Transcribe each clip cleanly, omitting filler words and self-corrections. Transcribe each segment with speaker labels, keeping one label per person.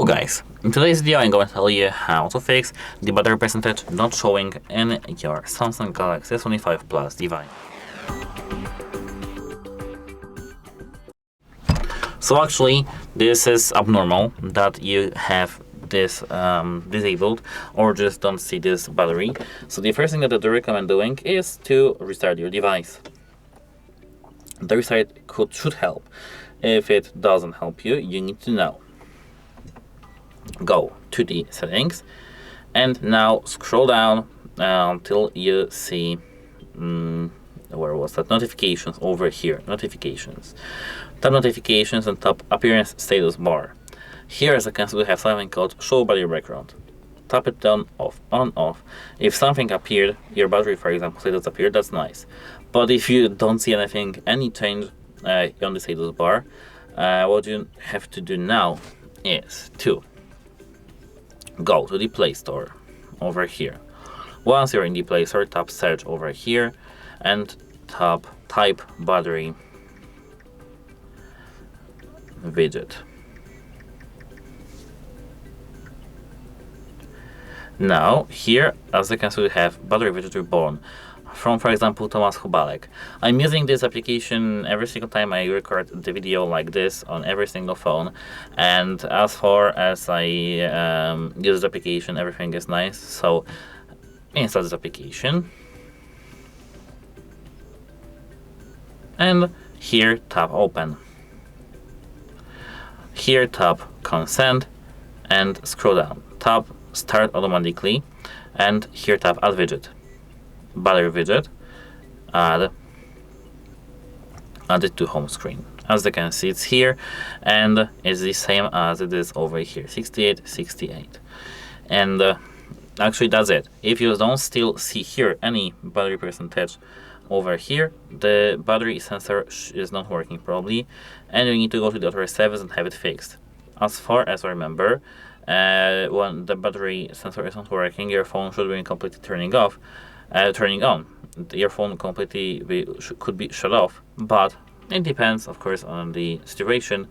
Speaker 1: guys, in today's video I'm going to tell you how to fix the battery percentage not showing in your Samsung Galaxy S25 Plus device. So actually this is abnormal that you have this disabled or just don't see this battery. So the first thing that I do recommend doing is to restart your device. The restart should help. If it doesn't help you, you need to know. Go to the settings and now scroll down until you see where was that, notifications over here. Notifications, tap notifications and tap appearance status bar. Here, as you can see, we have something called show battery background. Tap it down, off, on, off. If something appeared, your battery for example status appeared, that's nice. But if you don't see anything, any change on the status bar, what you have to do now is to go to the Play Store over here. Once you're in the Play Store, tap search over here and type battery widget. Now here, as you can see, we have battery widget reborn from, for example, Thomas Hubalek. I'm using this application every single time I record the video like this on every single phone, and as far as I use the application, everything is nice. So install this application and here tap open. Here tap consent and scroll down. Tap start automatically and here tap add widget. Battery widget, add it to home screen. As you can see, it's here and it's the same as it is over here, 68. And actually that's it. If you don't still see here any battery percentage over here, the battery sensor is not working probably, and you need to go to the authorized service and have it fixed. As far as I remember, when the battery sensor is not working, your phone should be completely turning on. Your phone completely could be shut off, but it depends of course on the situation.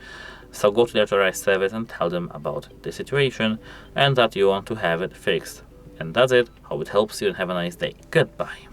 Speaker 1: So go to the authorized service and tell them about the situation and that you want to have it fixed. And that's it. Hope it helps you and have a nice day. Goodbye.